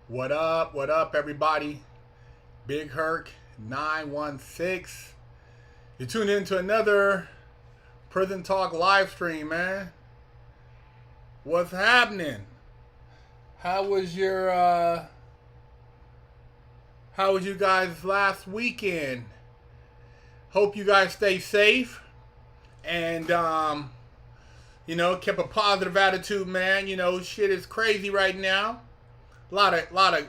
What up, everybody? Big Herc 916. You tuned into another Prison Talk live stream, man. What's happening? How was you guys last weekend? Hope you guys stay safe and kept a positive attitude, man. Shit is crazy right now. A lot of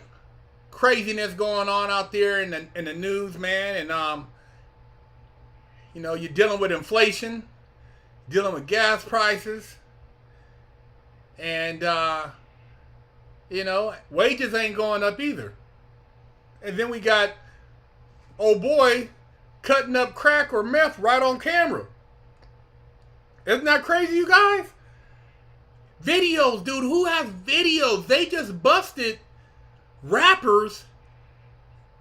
craziness going on out there in the news, man. And you're dealing with inflation, dealing with gas prices, and wages ain't going up either. And then we got old boy cutting up crack or meth right on camera. Isn't that crazy, you guys? Videos, dude. Who has videos? They just busted rappers,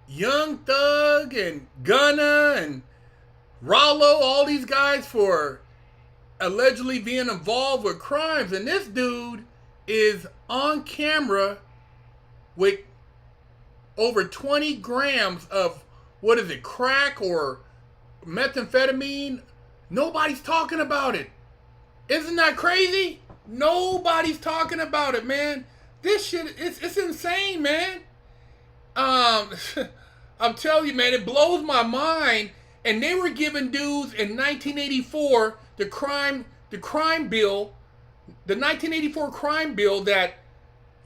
Young Thug and Gunna and Rollo, all these guys for allegedly being involved with crimes. And this dude is on camera with over 20 grams of, what is it, crack or methamphetamine. Nobody's talking about it. Isn't that crazy? Nobody's talking about it, man. This shit, it's insane, man. I'm telling you, man, it blows my mind. And they were giving dudes in 1984 the crime bill, the 1984 crime bill that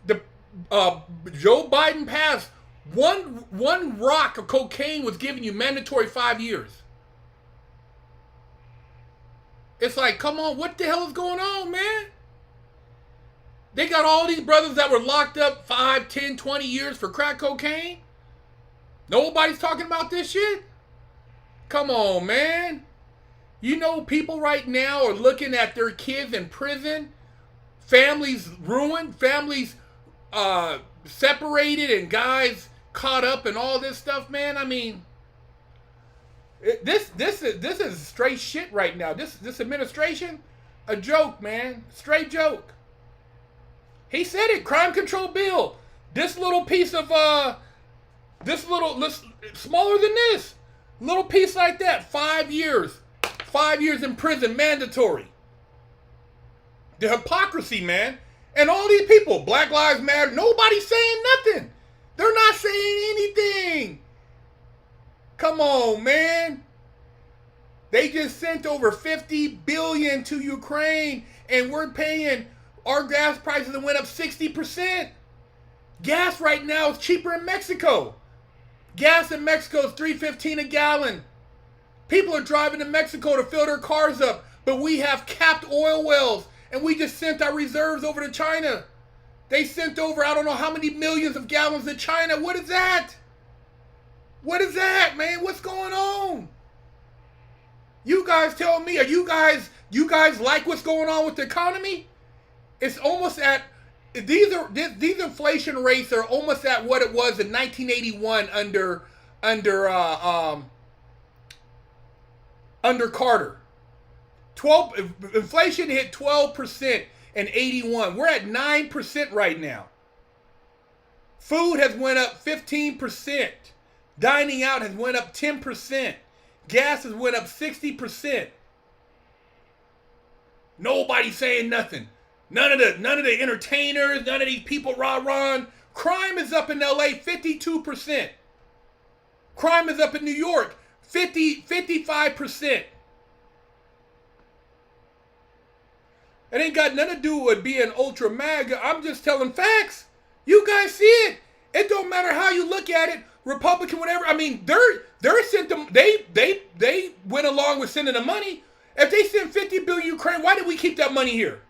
the Joe Biden passed. One rock of cocaine was giving you mandatory 5 years. It's like, come on, what the hell is going on, man? They got all these brothers that were locked up 5, 10, 20 years for crack cocaine. Nobody's talking about this shit. Come on, man. People right now are looking at their kids in prison. Families ruined. Families separated and guys caught up and all this stuff, man. I mean, this is straight shit right now. This administration, a joke, man. Straight joke. He said it. Crime control bill. This little piece of smaller than this, little piece like that. 5 years. 5 years in prison, mandatory. The hypocrisy, man. And all these people, Black Lives Matter, nobody's saying nothing. They're not saying anything. Come on, man. They just sent over $50 billion to Ukraine, and we're paying. Our gas prices have went up 60%. Gas right now is cheaper in Mexico. Gas in Mexico is $3.15 a gallon. People are driving to Mexico to fill their cars up, but we have capped oil wells, and we just sent our reserves over to China. They sent over, I don't know how many millions of gallons to China. What is that? What is that, man? What's going on? You guys tell me, you guys like what's going on with the economy? It's almost at, these inflation rates are almost at what it was in 1981 under Carter. Inflation hit 12% in 81. We're at 9% right now. Food has went up 15%. Dining out has went up 10%. Gas has went up 60%. Nobody's saying nothing. None of the entertainers, none of these people rah-rahing. Crime is up in LA 52%. Crime is up in New York 55%. It ain't got nothing to do with being ultra MAGA. I'm just telling facts. You guys see it. It don't matter how you look at it, Republican, whatever. I mean, they're sent them. They went along with sending the money. If they sent $50 billion Ukraine, why did we keep that money here?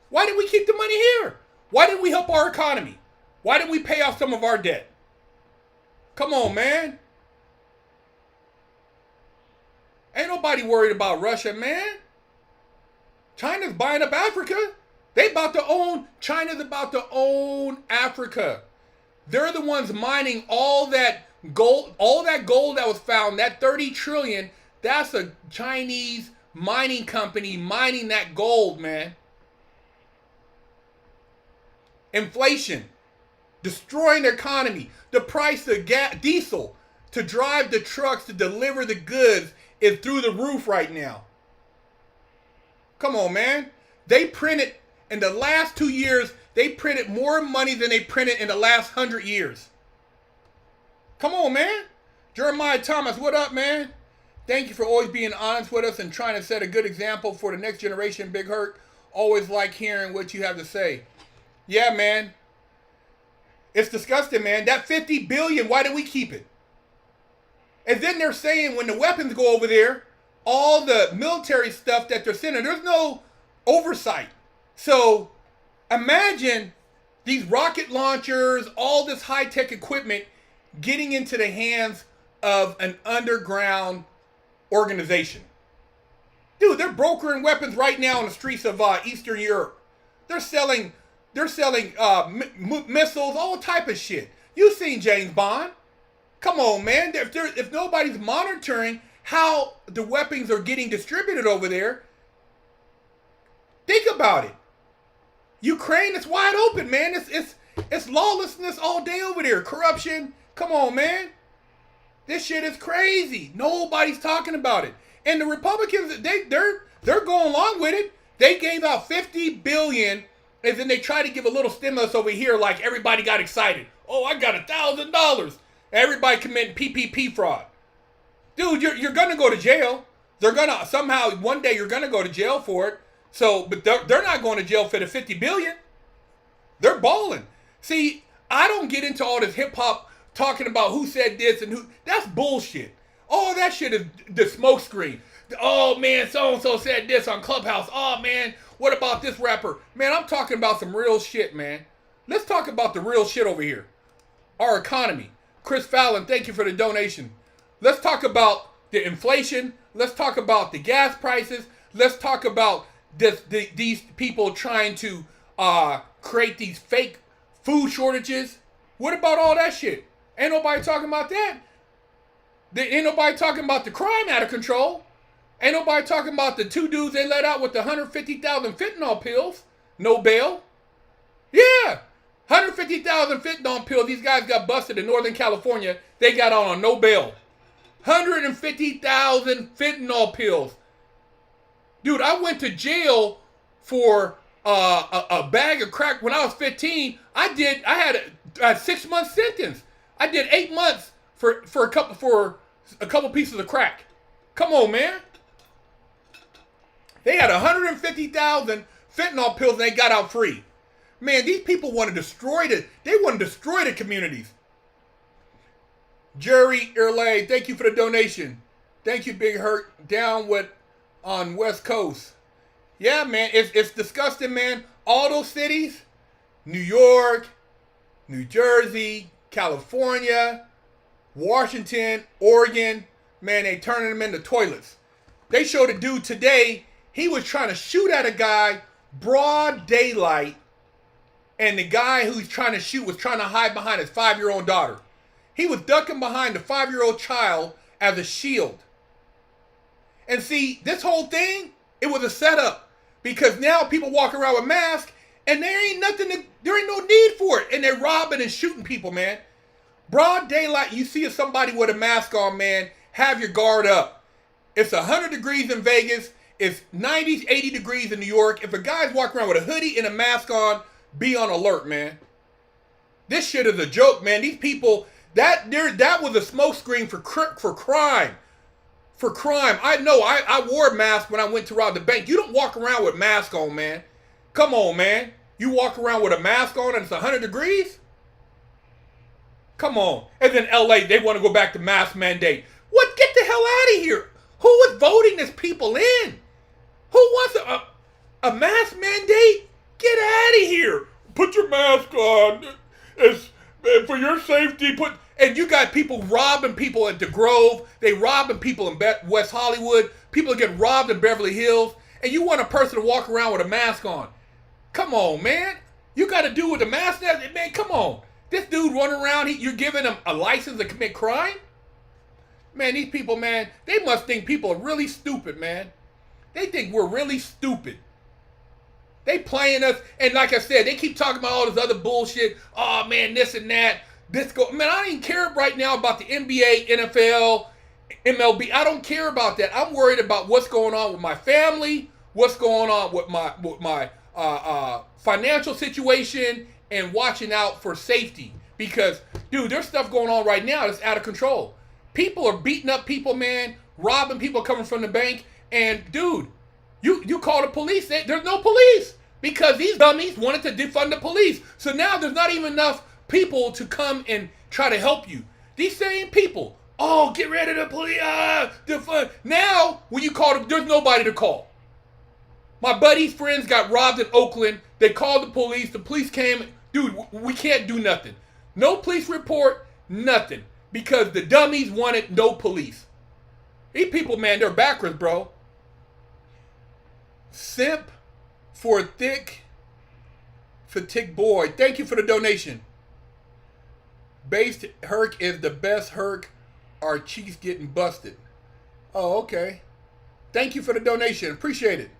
Why did we keep the money here? Why didn't we help our economy? Why didn't we pay off some of our debt? Come on, man. Ain't nobody worried about Russia, man. China's buying up Africa. China's about to own Africa. They're the ones mining all that gold that was found, that 30 trillion That's a Chinese mining company mining that gold, man. Inflation, destroying the economy. The price of diesel to drive the trucks to deliver the goods is through the roof right now. Come on, man. They printed, in the last 2 years, they printed more money than they printed in the last 100 years. Come on, man. Jeremiah Thomas, what up, man? Thank you for always being honest with us and trying to set a good example for the next generation, Big Herc. Always like hearing what you have to say. Yeah, man. It's disgusting, man. That $50 billion, why did we keep it? And then they're saying when the weapons go over there, all the military stuff that they're sending, there's no oversight. So imagine these rocket launchers, all this high-tech equipment getting into the hands of an underground organization. Dude, they're brokering weapons right now in the streets of Eastern Europe. They're selling missiles, all type of shit. You've seen James Bond. Come on, man. If nobody's monitoring how the weapons are getting distributed over there, think about it. Ukraine is wide open, man. It's lawlessness all day over there. Corruption. Come on, man. This shit is crazy. Nobody's talking about it. And the Republicans, they're going along with it. They gave out $50 billion, and then they try to give a little stimulus over here, like everybody got excited. Oh, I got $1,000. Everybody committing PPP fraud. Dude, you're gonna go to jail. They're gonna somehow one day you're gonna go to jail for it. So, but they're not going to jail for the $50 billion. They're balling. See, I don't get into all this hip hop talking about who said this and who. That's bullshit. All that shit is the smoke screen. Oh man, so and so said this on Clubhouse. Oh man, what about this rapper? Man, I'm talking about some real shit, man. Let's talk about the real shit over here. Our economy. Chris Fallon, thank you for the donation. Let's talk about the inflation. Let's talk about the gas prices. Let's talk about these people trying to create these fake food shortages. What about all that shit? Ain't nobody talking about that. Ain't nobody talking about the crime out of control. Ain't nobody talking about the 2 dudes they let out with the 150,000 fentanyl pills. No bail. Yeah. 150,000 fentanyl pills. These guys got busted in Northern California. They got out on no bail. 150,000 fentanyl pills. Dude, I went to jail for a bag of crack when I was 15. I had a 6-month sentence. I did 8 months for a couple pieces of crack. Come on, man. They had 150,000 fentanyl pills and they got out free. Man, these people want to destroy the communities. Jerry Erlay, thank you for the donation. Thank you, Big Herc. Down with on West Coast. Yeah, man, it's disgusting, man. All those cities, New York, New Jersey, California, Washington, Oregon, man, they turning them into toilets. They showed a dude today, he was trying to shoot at a guy, broad daylight, and the guy who he's trying to shoot was trying to hide behind his 5-year-old daughter. He was ducking behind the 5-year-old child as a shield. And see, this whole thing, it was a setup. Because now people walk around with masks, and there ain't no need for it. And they're robbing and shooting people, man. Broad daylight, you see somebody with a mask on, man, have your guard up. It's 100 degrees in Vegas. It's 90, 80 degrees in New York. If a guy's walking around with a hoodie and a mask on, be on alert, man. This shit is a joke, man. These people, that was a smokescreen for crime. For crime. I know, I wore a mask when I went to rob the bank. You don't walk around with a mask on, man. Come on, man. You walk around with a mask on and it's 100 degrees? Come on. And then LA, they want to go back to mask mandate. What? Get the hell out of here. Who is voting this people in? Who wants a mask mandate? Get out of here. Put your mask on. It's for your safety. And you got people robbing people at the Grove. They robbing people in West Hollywood. People are getting robbed in Beverly Hills. And you want a person to walk around with a mask on. Come on, man. You got to do with the mask now. Man, come on. This dude running around, you're giving him a license to commit crime? Man, these people, man, they must think people are really stupid, man. They think we're really stupid. They playing us, and like I said, they keep talking about all this other bullshit. Oh man, this and that. Man, I don't even care right now about the NBA, NFL, MLB. I don't care about that. I'm worried about what's going on with my family, what's going on with my financial situation, and watching out for safety. Because, dude, there's stuff going on right now that's out of control. People are beating up people, man, robbing people coming from the bank, and dude, you call the police. There's no police because these dummies wanted to defund the police. So now there's not even enough people to come and try to help you. These same people, oh, get rid of the police, defund. Now, when you call them, there's nobody to call. My buddy's friends got robbed in Oakland. They called the police. The police came. Dude, we can't do nothing. No police report, nothing. Because the dummies wanted no police. These people, man, they're backwards, bro. Simp for thick boy. Thank you for the donation. Based Herc is the best Herc. Our cheeks getting busted. Oh, okay. Thank you for the donation. Appreciate it.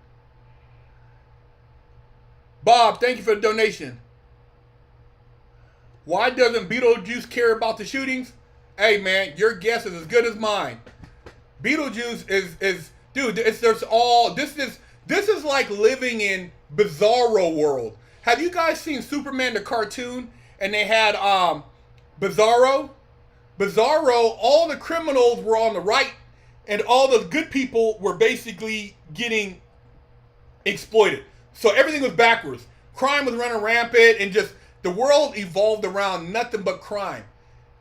Bob, thank you for the donation. Why doesn't Beetlejuice care about the shootings? Hey, man, your guess is as good as mine. Beetlejuice is dude, this is like living in Bizarro world. Have you guys seen Superman the cartoon? And they had Bizarro? Bizarro, all the criminals were on the right, and all the good people were basically getting exploited. So everything was backwards. Crime was running rampant, and just the world evolved around nothing but crime.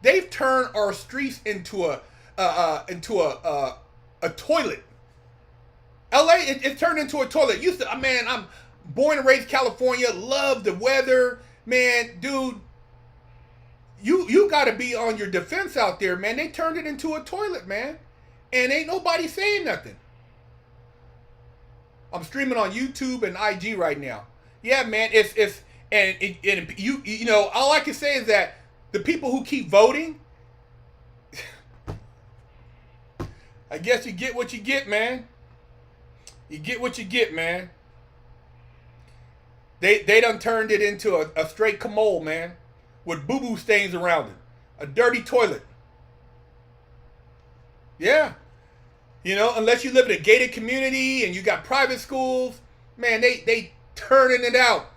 They've turned our streets into a toilet. LA, it turned into a toilet. I'm born and raised California, love the weather, man, dude. You got to be on your defense out there, man. They turned it into a toilet, man, and ain't nobody saying nothing. I'm streaming on YouTube and IG right now. Yeah, man, you know, all I can say is that the people who keep voting, I guess you get what you get, man. You get what you get, man. They done turned it into a straight commode, man, with boo-boo stains around it. A dirty toilet. Yeah. You know, unless you live in a gated community and you got private schools, man, they turning it out.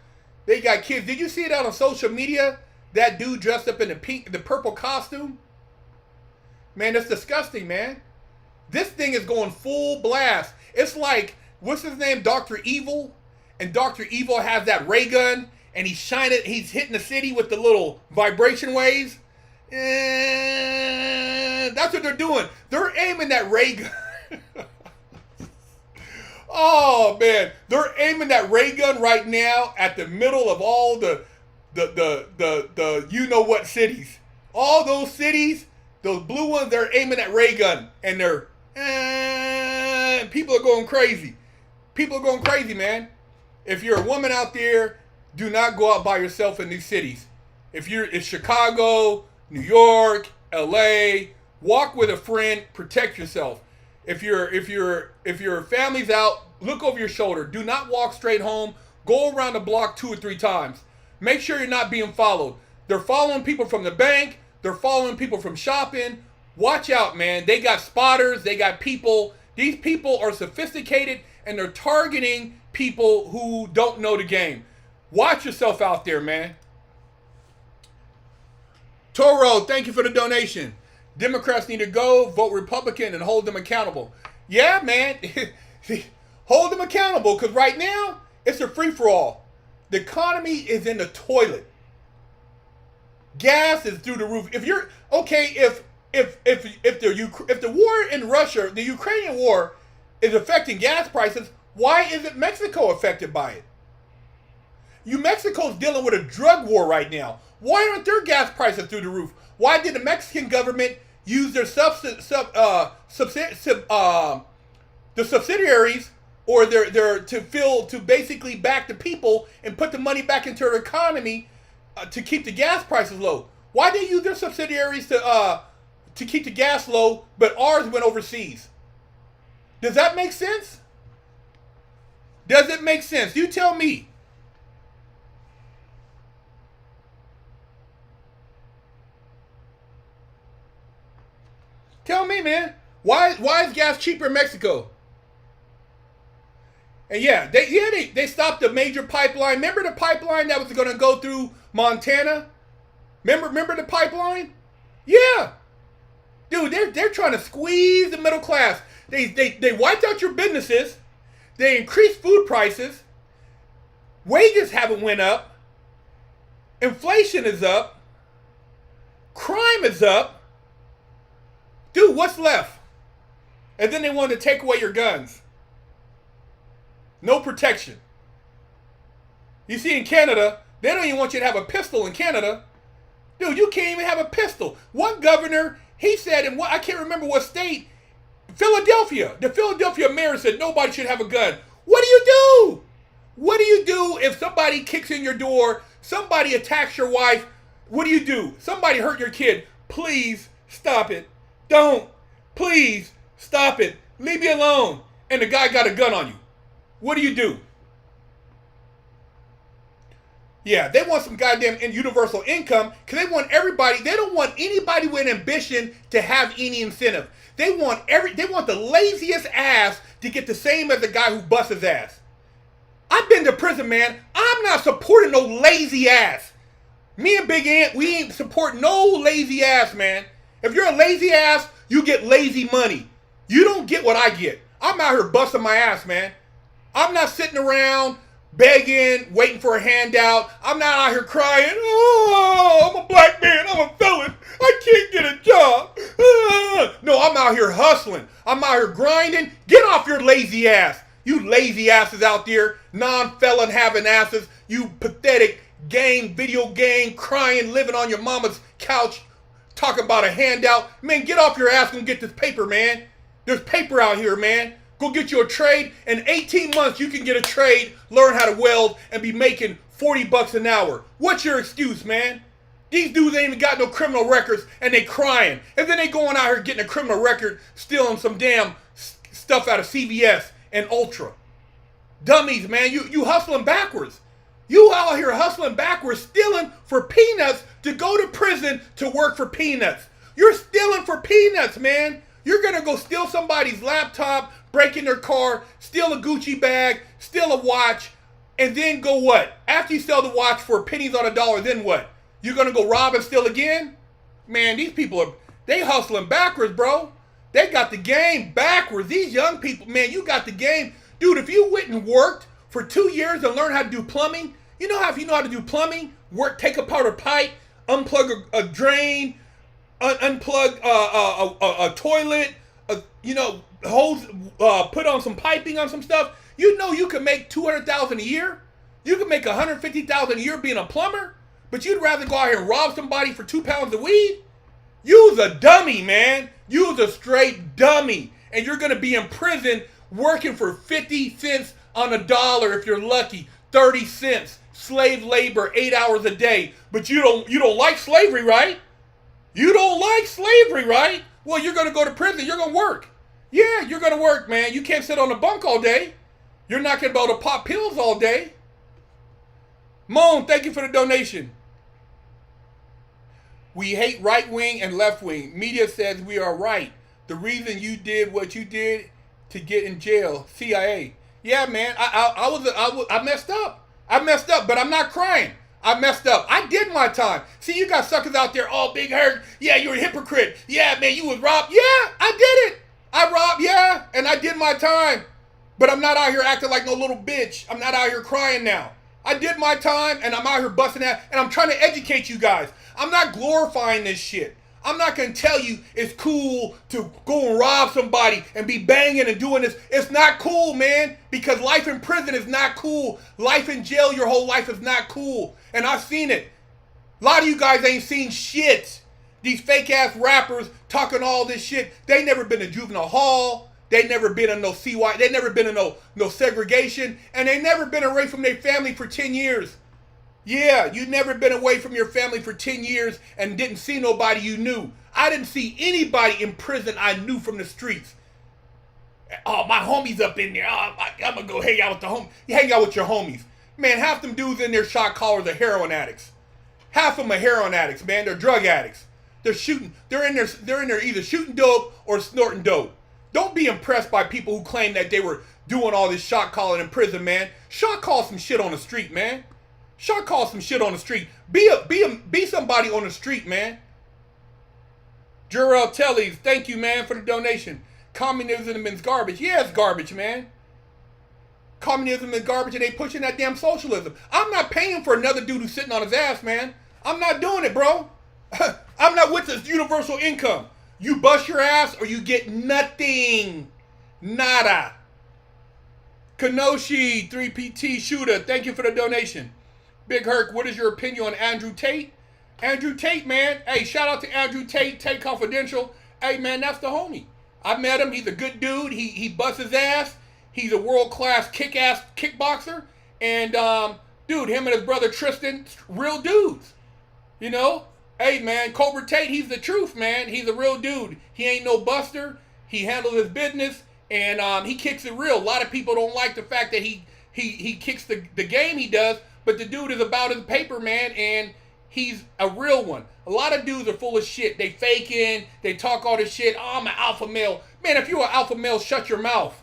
They got kids. Did you see it out on social media? That dude dressed up in the purple costume? Man, that's disgusting, man. This thing is going full blast. It's like, what's his name? Dr. Evil? And Dr. Evil has that ray gun, and he's hitting the city with the little vibration waves. And that's what they're doing. They're aiming that ray gun. Oh, man. They're aiming that ray gun right now at the middle of all the you-know-what cities. All those cities, those blue ones, they're aiming that ray gun. And people are going crazy. People are going crazy, man. If you're a woman out there, do not go out by yourself in these cities. If it's Chicago, New York, LA, walk with a friend, protect yourself. If your family's out, look over your shoulder. Do not walk straight home. Go around the block 2 or 3 times. Make sure you're not being followed. They're following people from the bank. They're following people from shopping. Watch out, man. They got spotters. They got people. These people are sophisticated, and they're targeting people who don't know the game. Watch yourself out there, man. Toro, thank you for the donation. Democrats need to go, vote Republican, and hold them accountable. Yeah, man. Hold them accountable, because right now, it's a free-for-all. The economy is in the toilet. Gas is through the roof. If you're okay, if the war in Russia, the Ukrainian war, is affecting gas prices, why isn't Mexico affected by it? Mexico's dealing with a drug war right now. Why aren't their gas prices through the roof? Why did the Mexican government use their the subsidiaries or to basically back the people and put the money back into their economy to keep the gas prices low? Why did they use their subsidiaries to to keep the gas low, but ours went overseas. Does that make sense? Does it make sense? You tell me. Tell me, man. Why is gas cheaper in Mexico? And yeah, they stopped a major pipeline. Remember the pipeline that was going to go through Montana? Remember the pipeline? Yeah. Dude, they're trying to squeeze the middle class. They wiped out your businesses. They increased food prices. Wages haven't went up. Inflation is up. Crime is up. Dude, what's left? And then they wanted to take away your guns. No protection. You see, in Canada, they don't even want you to have a pistol in Canada. Dude, you can't even have a pistol. One governor, he said, in what I can't remember what state, Philadelphia. The Philadelphia mayor said nobody should have a gun. What do you do? What do you do if somebody kicks in your door, somebody attacks your wife? What do you do? Somebody hurt your kid. Please stop it. Don't. Please stop it. Leave me alone. And the guy got a gun on you. What do you do? Yeah, they want some goddamn universal income because they want everybody. They don't want anybody with ambition to have any incentive. They want the laziest ass to get the same as the guy who busts his ass. I've been to prison, man. I'm not supporting no lazy ass. Me and Big Ant, we ain't supporting no lazy ass, man. If you're a lazy ass, you get lazy money. You don't get what I get. I'm out here busting my ass, man. I'm not sitting around begging, waiting for a handout. I'm not out here crying, oh, I'm a black man, I'm a felon, I can't get a job. No, I'm out here hustling. I'm out here grinding. Get off your lazy ass. You lazy asses out there, non-felon having asses, you pathetic video game, crying, living on your mama's couch, talking about a handout. Man, get off your ass and get this paper, man. There's paper out here, man. Go get you a trade. In 18 months, you can get a trade, learn how to weld, and be making $40 an hour. What's your excuse, man? These dudes ain't even got no criminal records, and they crying. And then they going out here getting a criminal record, stealing some damn stuff out of CVS and Ultra. Dummies, man. You hustling backwards. You out here hustling backwards, stealing for peanuts to go to prison to work for peanuts. You're stealing for peanuts, man. You're going to go steal somebody's laptop, break in their car, steal a Gucci bag, steal a watch, and then go what? After you sell the watch for pennies on a dollar, then what? You're going to go rob and steal again? Man, these people they hustling backwards, bro. They got the game backwards. These young people, man, you got the game. Dude, if you went and worked for 2 years and learned how to do plumbing, you know how if you know how to do plumbing, take apart a pipe, unplug a drain, unplug a toilet, hose, put on some piping on some stuff. You know you can make $200,000 a year. You can make $150,000 a year being a plumber, but you'd rather go out here and rob somebody for 2 pounds of weed. You's a dummy, man. You's a straight dummy, and you're gonna be in prison working for 50 cents on a dollar if you're lucky. 30 cents, slave labor, 8 hours a day. But you don't like slavery, right? You don't like slavery, right? Well, you're going to go to prison. You're going to work. Yeah, you're going to work, man. You can't sit on a bunk all day. You're not going to be able to pop pills all day. Moan, thank you for the donation. We hate right wing and left wing. Media says we are right. The reason you did what you did to get in jail, CIA. Yeah, man, I messed up. I messed up, but I'm not crying. I messed up. I did my time. See, you got suckers out there, oh, Big Herc. Yeah, you're a hypocrite. Yeah, man, you was robbed. Yeah, I did it. I robbed, yeah, and I did my time. But I'm not out here acting like no little bitch. I'm not out here crying now. I did my time, and I'm out here busting out, and I'm trying to educate you guys. I'm not glorifying this shit. I'm not going to tell you it's cool to go and rob somebody and be banging and doing this. It's not cool, man, because life in prison is not cool. Life in jail your whole life is not cool. And I've seen it. A lot of you guys ain't seen shit. These fake-ass rappers talking all this shit. They never been to juvenile hall. They never been in no CY. They never been in no segregation. And they never been away from their family for 10 years. Yeah, you never been away from your family for 10 years and didn't see nobody you knew. I didn't see anybody in prison I knew from the streets. Oh, my homies up in there. Oh, I'm going to go hang out with the homies. You hang out with your homies. Man, half them dudes in there shot callers are heroin addicts. Half of them are heroin addicts, man. They're drug addicts. They're in there either shooting dope or snorting dope. Don't be impressed by people who claim that they were doing all this shot calling in prison, man. Shot call some shit on the street, man. Shot call some shit on the street. Be somebody on the street, man. Jarrell Tellies, thank you, man, for the donation. Communism is garbage. Yeah, it's garbage, man. Communism is garbage and they pushing that damn socialism. I'm not paying for another dude who's sitting on his ass, man. I'm not doing it, bro. I'm not with this universal income. You bust your ass or you get nothing. Nada. Kenoshi, 3PT Shooter, thank you for the donation. Big Herc, what is your opinion on Andrew Tate? Andrew Tate, man. Hey, shout out to Andrew Tate, Tate Confidential. Hey, man, that's the homie. I met him. He's a good dude. He busts his ass. He's a world-class kick-ass kickboxer. And, dude, him and his brother Tristan, real dudes. You know? Hey, man, Cobra Tate, he's the truth, man. He's a real dude. He ain't no buster. He handles his business. And he kicks it real. A lot of people don't like the fact that he kicks the game he does. But the dude is about his paper, man. And he's a real one. A lot of dudes are full of shit. They faking. They talk all this shit. Oh, I'm an alpha male. Man, if you're an alpha male, shut your mouth.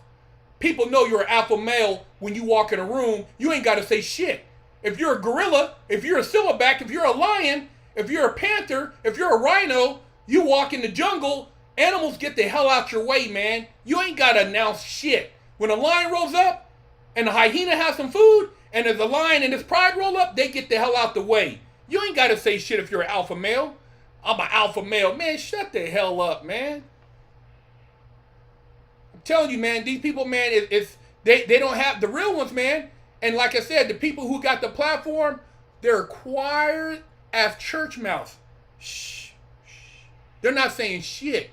People know you're an alpha male when you walk in a room. You ain't got to say shit. If you're a gorilla, if you're a silverback, if you're a lion, if you're a panther, if you're a rhino, you walk in the jungle, animals get the hell out your way, man. You ain't got to announce shit. When a lion rolls up and the hyena has some food and there's a lion and his pride roll up, they get the hell out the way. You ain't got to say shit if you're an alpha male. I'm an alpha male. Man, shut the hell up, man. I'm telling you, man, these people, man, they don't have the real ones, man. And like I said, the people who got the platform, they're quiet as church mouse. Shh. They're not saying shit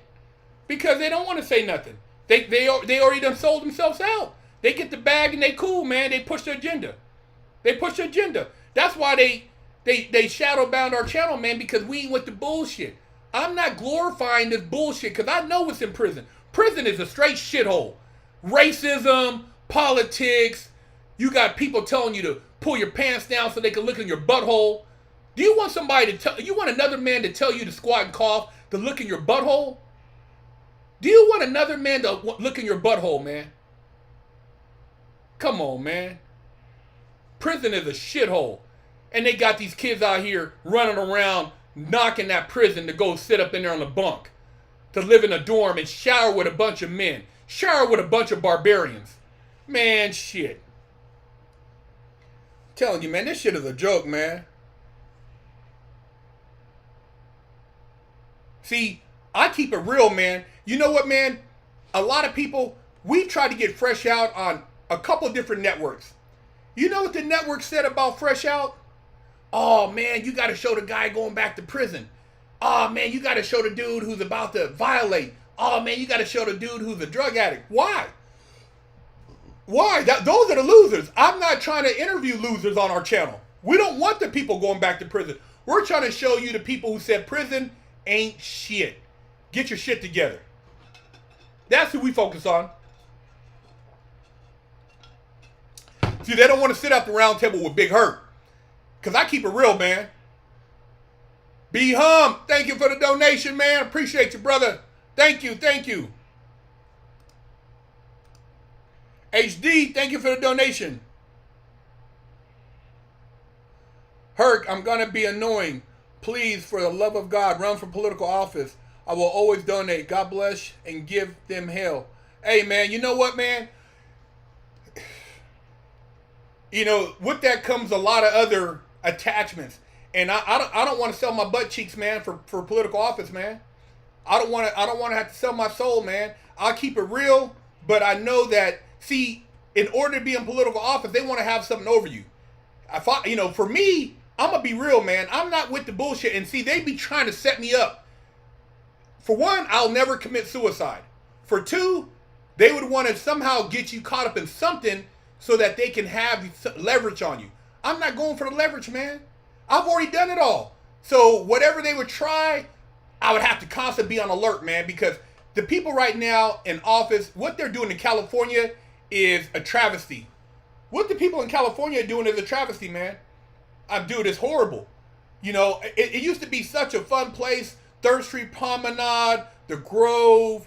because they don't want to say nothing. They already done sold themselves out. They get the bag and they cool, man. They push their agenda. That's why they shadow bound our channel, man, because we ain't with the bullshit. I'm not glorifying this bullshit because I know what's in prison. Prison is a straight shithole. Racism, politics. You got people telling you to pull your pants down so they can look in your butthole. Do you want you want another man to tell you to squat and cough to look in your butthole? Do you want another man to look in your butthole, man? Come on, man. Prison is a shithole. And they got these kids out here running around knocking that prison to go sit up in there on the bunk. To live in a dorm and shower with a bunch of men. Shower with a bunch of barbarians. Man, shit. I'm telling you, man, this shit is a joke, man. See, I keep it real, man. You know what, man? A lot of people, we've tried to get Fresh Out on a couple different networks. You know what the network said about Fresh Out? Oh, man, you got to show the guy going back to prison. Oh, man, you got to show the dude who's about to violate. Oh, man, you got to show the dude who's a drug addict. Why? Those are the losers. I'm not trying to interview losers on our channel. We don't want the people going back to prison. We're trying to show you the people who said prison ain't shit. Get your shit together. That's who we focus on. See, they don't want to sit at the round table with Big Herc. Because I keep it real, man. B Hum, thank you for the donation, man. Appreciate you, brother. Thank you. HD, thank you for the donation. Herc, I'm going to be annoying. Please, for the love of God, run for political office. I will always donate. God bless and give them hell. Hey, man, you know what, man? You know, with that comes a lot of other attachments. And I don't want to sell my butt cheeks, man, for political office, man. I don't want to have to sell my soul, man. I'll keep it real, but I know that, see, in order to be in political office, they want to have something over you. For me, I'm going to be real, man. I'm not with the bullshit. And see, they be trying to set me up. For one, I'll never commit suicide. For two, they would want to somehow get you caught up in something so that they can have leverage on you. I'm not going for the leverage, man. I've already done it all. So whatever they would try, I would have to constantly be on alert, man, because the people right now in office, what they're doing in California is a travesty. What the people in California are doing is a travesty, man. Dude, it's horrible. You know, it used to be such a fun place. 3rd Street Promenade, the Grove,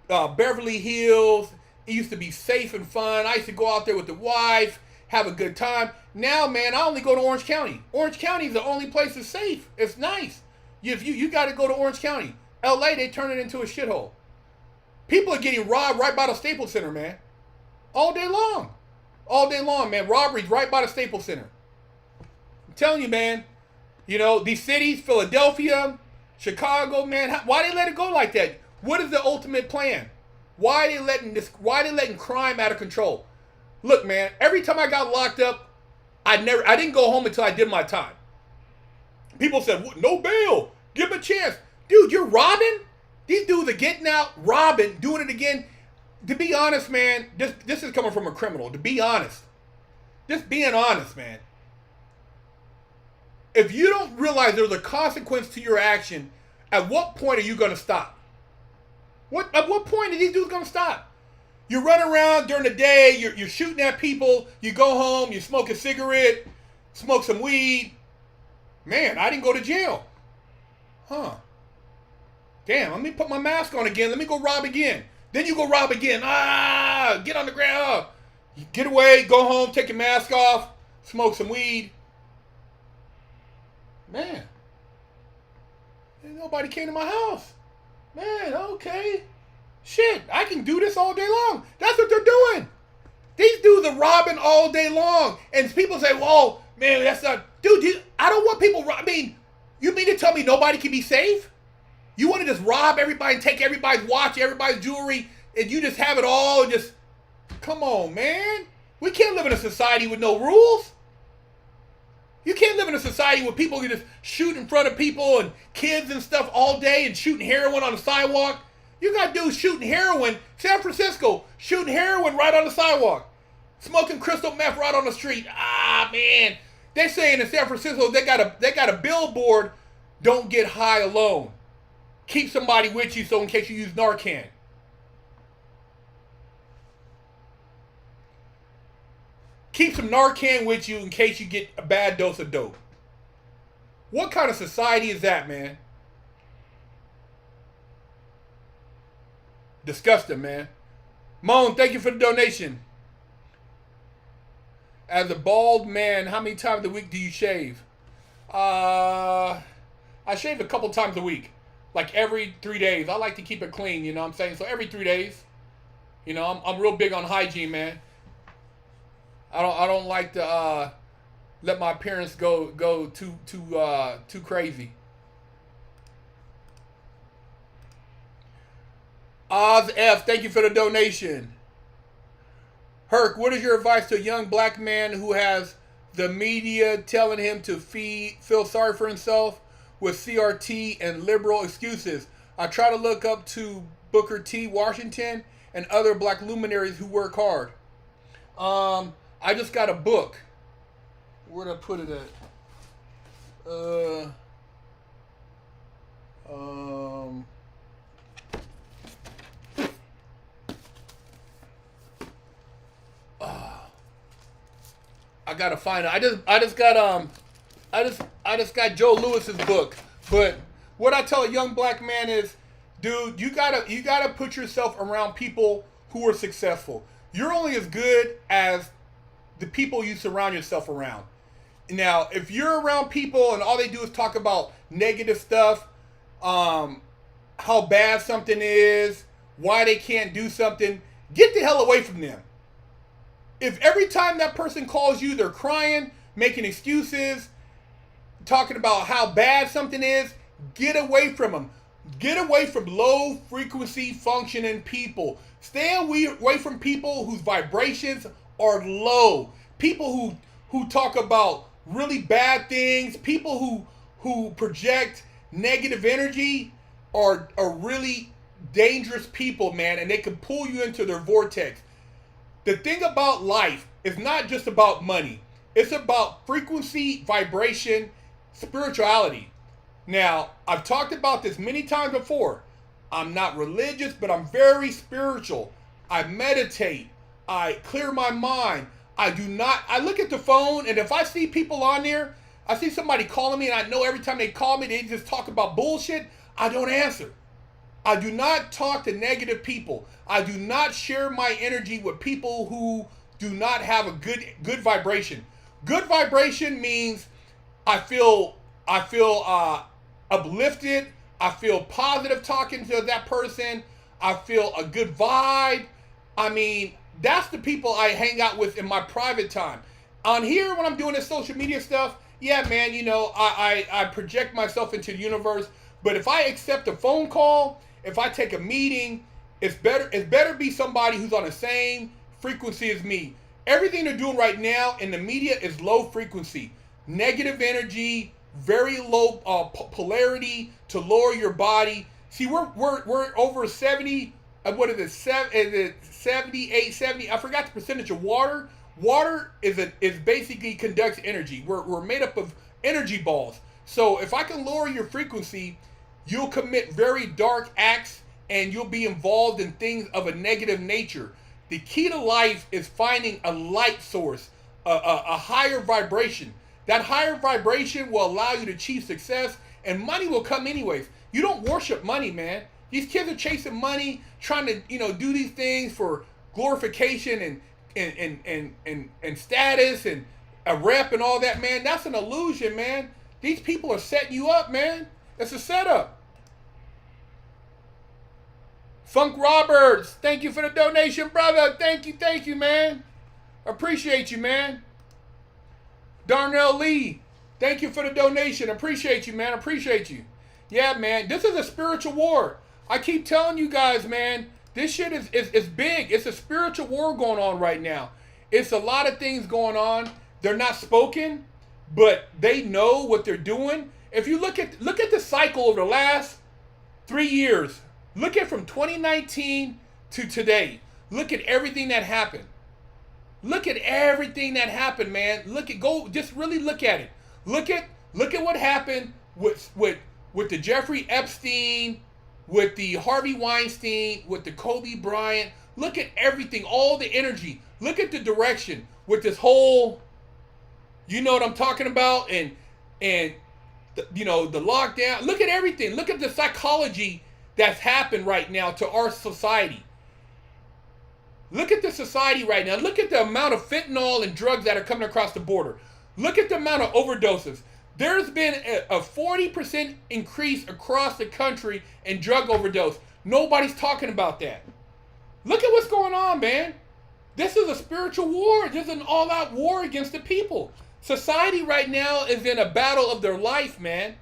Beverly Hills. It used to be safe and fun. I used to go out there with the wife, have a good time. Now, man, I only go to Orange County. Orange County is the only place that's safe. It's nice. You got to go to Orange County. LA, they turn it into a shithole. People are getting robbed right by the Staples Center, man. All day long. All day long, man. Robberies right by the Staples Center. I'm telling you, man. You know, these cities, Philadelphia, Chicago, man. Why they let it go like that? What is the ultimate plan? Why are they letting crime out of control? Look, man, every time I got locked up, I didn't go home until I did my time. People said, no bail. Give him a chance. Dude, you're robbing? These dudes are getting out, robbing, doing it again. To be honest, man, this is coming from a criminal. To be honest. Just being honest, man. If you don't realize there's a consequence to your action, at what point are you going to stop? At what point are these dudes going to stop? You run around during the day, you're shooting at people, you go home, you smoke a cigarette, smoke some weed. Man, I didn't go to jail. Huh. Damn, let me put my mask on again. Let me go rob again. Then you go rob again. Get on the ground. You get away, go home, take your mask off, smoke some weed. Man. Ain't nobody came to my house. Man, okay. Shit, I can do this all day long. That's what they're doing. These dudes are robbing all day long. And people say, well, man, that's not... Dude, I don't want people... I mean, you mean to tell me nobody can be safe? You want to just rob everybody and take everybody's watch, everybody's jewelry, and you just have it all and just... Come on, man. We can't live in a society with no rules. You can't live in a society where people can just shoot in front of people and kids and stuff all day and shooting heroin on the sidewalk. You got dudes shooting heroin. San Francisco, shooting heroin right on the sidewalk. Smoking crystal meth right on the street. Man. They're saying in San Francisco they got a billboard, don't get high alone. Keep somebody with you so in case you use Narcan. Keep some Narcan with you in case you get a bad dose of dope. What kind of society is that, man? Disgusting, man. Moan, thank you for the donation. As a bald man, how many times a week do you shave? I shave a couple times a week. Like every 3 days. I like to keep it clean, you know what I'm saying? So every 3 days. You know, I'm real big on hygiene, man. I don't like to let my appearance go too crazy. Oz F, thank you for the donation. Herc, what is your advice to a young black man who has the media telling him to feel sorry for himself with CRT and liberal excuses? I try to look up to Booker T. Washington and other black luminaries who work hard. I just got a book. Where'd I put it at? I gotta find it. I just got Joe Lewis's book. But what I tell a young black man is, dude, you gotta put yourself around people who are successful. You're only as good as the people you surround yourself around. Now, if you're around people and all they do is talk about negative stuff, how bad something is, why they can't do something, get the hell away from them. If every time that person calls you, they're crying, making excuses, talking about how bad something is, get away from them. Get away from low frequency functioning people. Stay away from people whose vibrations are low. People who talk about really bad things. People who project negative energy are really dangerous people, man, and they can pull you into their vortex. The thing about life is not just about money. It's about frequency, vibration, spirituality. Now, I've talked about this many times before. I'm not religious, but I'm very spiritual. I meditate. I clear my mind. I look at the phone, and if I see people on there, I see somebody calling me, and I know every time they call me, they just talk about bullshit, I don't answer. I do not talk to negative people. I do not share my energy with people who do not have a good vibration. Good vibration means I feel uplifted. I feel positive talking to that person. I feel a good vibe. I mean, that's the people I hang out with in my private time. On here, when I'm doing this social media stuff, yeah, man, you know, I project myself into the universe. But if I accept a phone call, if I take a meeting, it's better be somebody who's on the same frequency as me. Everything they're doing right now in the media is low frequency, negative energy, very low polarity to lower your body. See, we're over 70. What is it? 78, 70. I forgot the percentage of water. Water is basically conducts energy. We're made up of energy balls. So if I can lower your frequency, you'll commit very dark acts and you'll be involved in things of a negative nature. The key to life is finding a light source, a higher vibration. That higher vibration will allow you to achieve success, and money will come anyways. You don't worship money, man. These kids are chasing money, trying to, do these things for glorification and status and a rep and all that, man. That's an illusion, man. These people are setting you up, man. It's a setup. Funk Roberts, thank you for the donation, brother. Thank you, man. Appreciate you, man. Darnell Lee, thank you for the donation. Appreciate you, man. Appreciate you. Yeah, man. This is a spiritual war. I keep telling you guys, man, this shit is big. It's a spiritual war going on right now. It's a lot of things going on. They're not spoken, but they know what they're doing. If you look at the cycle over the last 3 years, look at from 2019 to today. Look at everything that happened. Look at everything that happened, man. Just really look at it. Look at what happened with the Jeffrey Epstein, with the Harvey Weinstein, with the Kobe Bryant. Look at everything, all the energy. Look at the direction with this whole, you know what I'm talking about, and the lockdown. Look at everything. Look at the psychology that's happened right now to our society. Look at the society right now. Look at the amount of fentanyl and drugs that are coming across the border. Look at the amount of overdoses. There's been a 40% increase across the country in drug overdose. Nobody's talking about that. Look at what's going on, man. This is a spiritual war. This is an all-out war against the people. Society right now is in a battle of their life, man.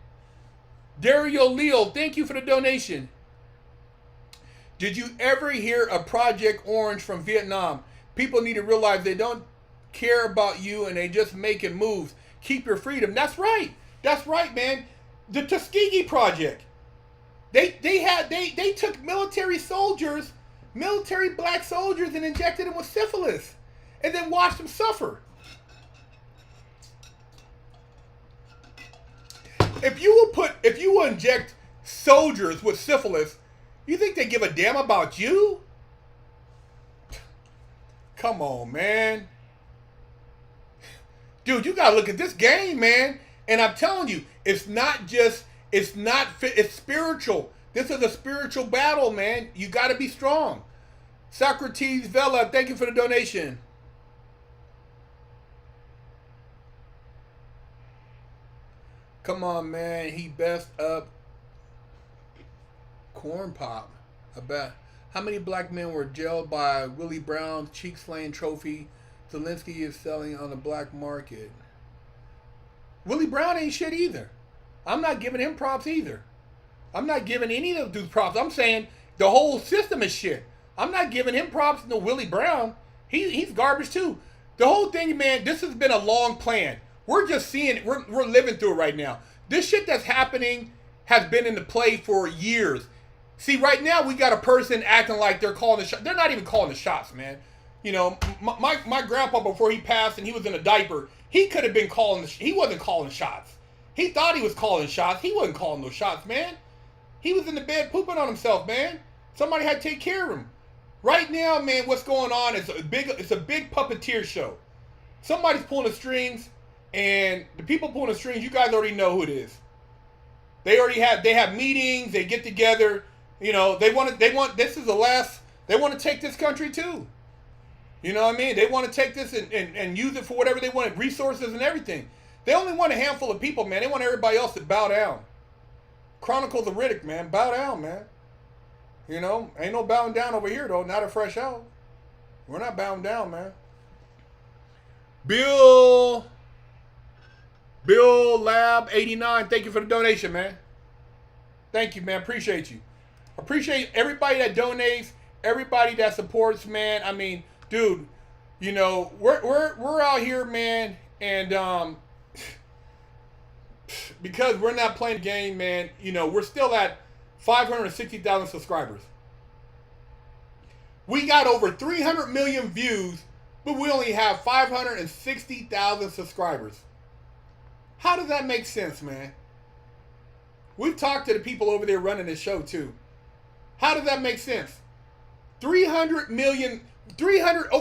Dario Leo, thank you for the donation. Did you ever hear of Project Orange from Vietnam? People need to realize they don't care about you and they just making moves. Keep your freedom. That's right. That's right, man. The Tuskegee Project. They took military black soldiers and injected them with syphilis and then watched them suffer. If you will inject soldiers with syphilis, you think they give a damn about you? Come on, man. Dude, you gotta look at this game, man. And I'm telling you, it's spiritual. This is a spiritual battle, man. You gotta be strong. Socrates Vela, thank you for the donation. Come on, man. He best up Corn Pop. I bet. How many black men were jailed by Willie Brown's cheek slaying trophy Zelensky is selling on the black market? Willie Brown ain't shit either. I'm not giving him props either. I'm not giving any of those dudes props. I'm saying the whole system is shit. I'm not giving him props to Willie Brown. He's garbage too. The whole thing, man, this has been a long plan. We're just seeing it. We're living through it right now. This shit that's happening has been in the play for years. See, right now we got a person acting like they're calling the shots. They're not even calling the shots, man. You know, my grandpa, before he passed and he was in a diaper, he could have been calling. He wasn't calling shots. He thought he was calling shots. He wasn't calling those shots, man. He was in the bed pooping on himself, man. Somebody had to take care of him. Right now, man, what's going on is it's a big puppeteer show. Somebody's pulling the strings, and the people pulling the strings, you guys already know who it is. They have meetings, they get together, you know, they want this is the last, they want to take this country too. You know what I mean? They want to take this and use it for whatever they want, resources and everything. They only want a handful of people, man. They want everybody else to bow down. Chronicles of Riddick, man. Bow down, man. You know, ain't no bowing down over here, though. Not a fresh out. We're not bowing down, man. Bill Lab 89, thank you for the donation, man. Thank you, man. Appreciate you. Appreciate everybody that donates, everybody that supports, man. I mean, dude, you know, we're out here, man, and because we're not playing the game, man, you know, we're still at 560,000 subscribers. We got over 300 million views, but we only have 560,000 subscribers. How does that make sense, man? We've talked to the people over there running this show too. How does that make sense? Over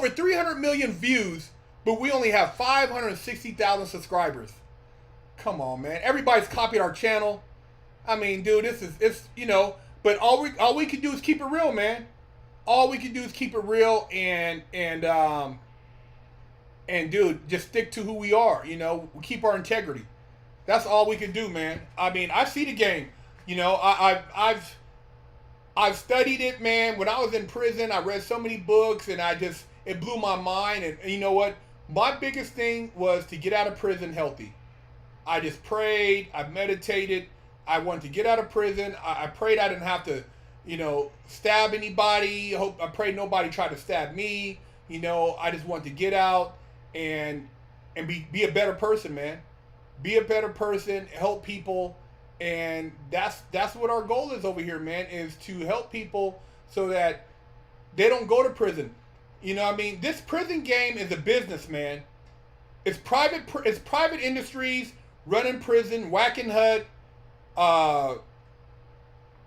300 million views, but we only have 560,000 subscribers. Come on, man. Everybody's copied our channel. I mean, dude, it's you know, but all we can do is keep it real, man. All we can do is keep it real and dude, just stick to who we are, you know, we keep our integrity. That's all we can do, man. I mean, I see the game. You know, I've studied it, man. When I was in prison, I read so many books and it blew my mind. And you know what? My biggest thing was to get out of prison healthy. I just prayed, I meditated. I wanted to get out of prison. I prayed I didn't have to, you know, stab anybody. I prayed nobody tried to stab me. You know, I just wanted to get out and be a better person, man. Be a better person, help people, and that's what our goal is over here, man, is to help people so that they don't go to prison. You know what I mean? This prison game is a business, man. It's private industries running prison, Whacking Hut,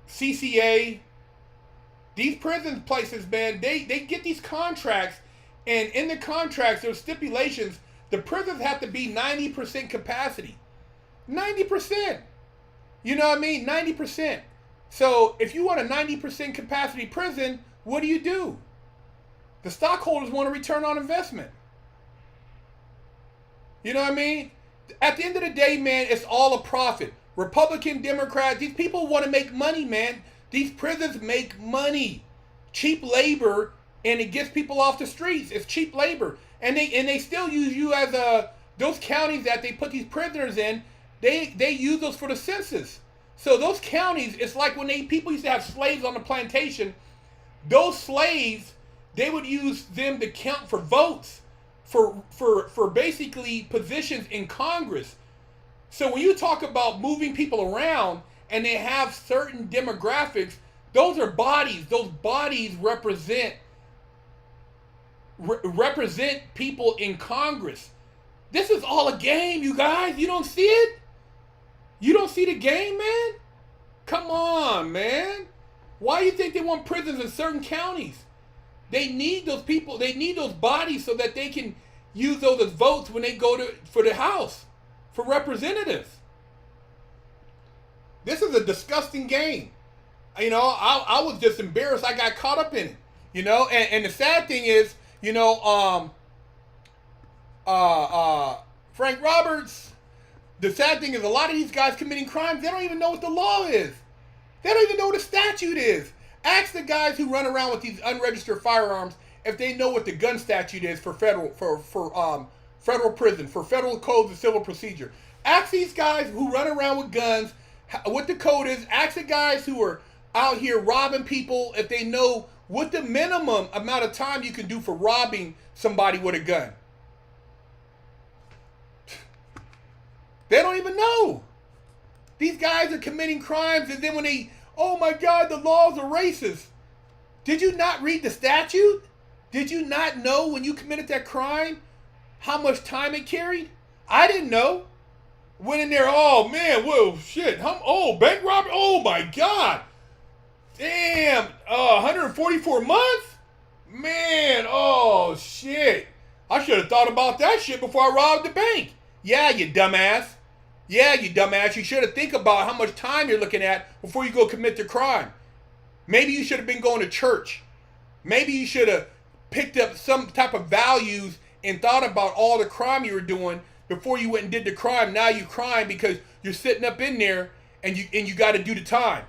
CCA. These prison places, man, they get these contracts, and in the contracts there's stipulations. The prisons have to be 90% capacity. 90%. You know what I mean? 90%. So if you want a 90% capacity prison, what do? The stockholders want a return on investment. You know what I mean? At the end of the day, man, it's all a profit. Republican, Democrat, these people want to make money, man. These prisons make money. Cheap labor, and it gets people off the streets. It's cheap labor. And they still use you as those counties that they put these prisoners in, they use those for the census. So those counties, it's like when people used to have slaves on the plantation. Those slaves, they would use them to count for votes for basically positions in Congress. So when you talk about moving people around and they have certain demographics, those are bodies. Those bodies represent people in Congress. This is all a game, you guys. You don't see it? You don't see the game, man? Come on, man. Why do you think they want prisons in certain counties? They need those people. They need those bodies so that they can use those as votes when they go for the House, for representatives. This is a disgusting game. You know, I was just embarrassed. I got caught up in it. You know, and the sad thing is, you know, Frank Roberts, the sad thing is a lot of these guys committing crimes, they don't even know what the law is. They don't even know what a statute is. Ask the guys who run around with these unregistered firearms if they know what the gun statute is for federal prison, for federal codes of civil procedure. Ask these guys who run around with guns what the code is. Ask the guys who are out here robbing people if they know what the minimum amount of time you can do for robbing somebody with a gun. They don't even know. These guys are committing crimes, and then when oh my God, the laws are racist. Did you not read the statute? Did you not know when you committed that crime how much time it carried? I didn't know. Went in there, oh man, whoa, shit. Oh, bank robbery? Oh my God. Damn, 144 months? Man, oh shit. I should have thought about that shit before I robbed the bank. Yeah, you dumbass. Yeah, you dumbass. You should have think about how much time you're looking at before you go commit the crime. Maybe you should have been going to church. Maybe you should have picked up some type of values and thought about all the crime you were doing before you went and did the crime. Now you crying because you're sitting up in there and you got to do the time.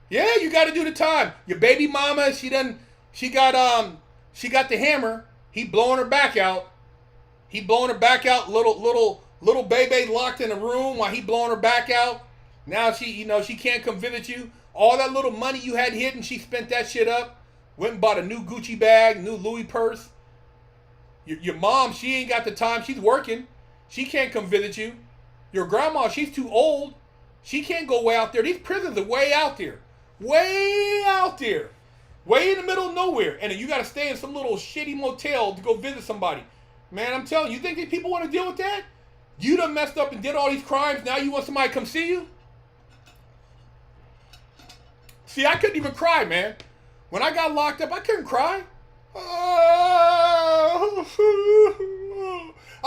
Yeah, you got to do the time. Your baby mama, she got the hammer. He blowing her back out. He blowing her back out. Little baby locked in a room while he blowing her back out. Now she can't come visit you. All that little money you had hidden, she spent that shit up. Went and bought a new Gucci bag, new Louis purse. Your mom, she ain't got the time. She's working. She can't come visit you. Your grandma, she's too old. She can't go way out there. These prisons are way out there. Way out there. Way in the middle of nowhere. And then you got to stay in some little shitty motel to go visit somebody. Man, I'm telling you, think these people want to deal with that? You done messed up and did all these crimes. Now you want somebody to come see you? See, I couldn't even cry, man. When I got locked up, I couldn't cry. I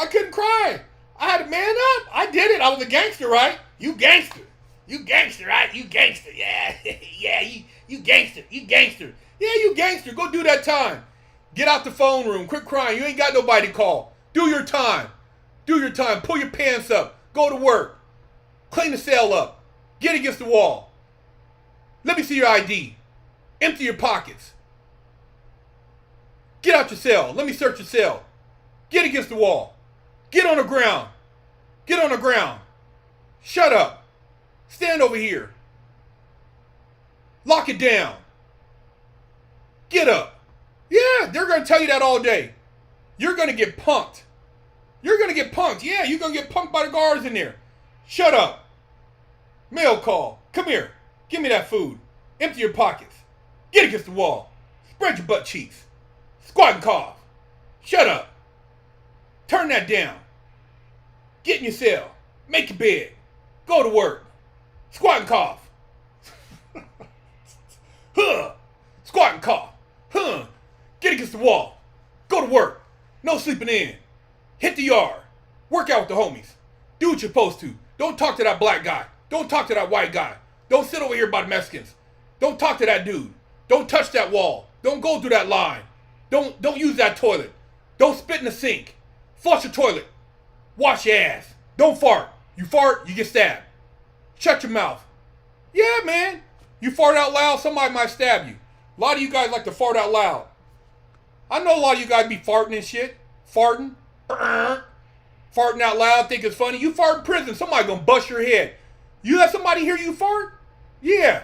couldn't cry. I had to man up. I did it. I was a gangster, right? You gangster. You gangster, right? You gangster. Yeah. Yeah, you gangster. You gangster. Yeah, you gangster. Go do that time. Get out the phone room. Quit crying. You ain't got nobody to call. Do your time. Do your time. Pull your pants up. Go to work. Clean the cell up. Get against the wall. Let me see your ID. Empty your pockets. Get out your cell. Let me search your cell. Get against the wall. Get on the ground. Get on the ground. Shut up. Stand over here. Lock it down. Get up. Yeah, they're going to tell you that all day. You're going to get punked. You're going to get punked. Yeah, you're going to get punked by the guards in there. Shut up. Mail call. Come here. Give me that food. Empty your pockets. Get against the wall. Spread your butt cheeks. Squat and cough. Shut up. Turn that down. Get in your cell. Make your bed. Go to work. Squat and cough. Huh. Squat and cough. Huh. Get against the wall. Go to work. No sleeping in. Hit the yard. Work out with the homies. Do what you're supposed to. Don't talk to that black guy. Don't talk to that white guy. Don't sit over here by the Mexicans. Don't talk to that dude. Don't touch that wall. Don't go through that line. Don't use that toilet. Don't spit in the sink. Flush your toilet. Wash your ass. Don't fart. You fart, you get stabbed. Shut your mouth. Yeah, man. You fart out loud, somebody might stab you. A lot of you guys like to fart out loud. I know a lot of you guys be farting and shit. Farting. Farting out loud, think it's funny. You fart in prison, somebody gonna bust your head. You let somebody hear you fart? Yeah.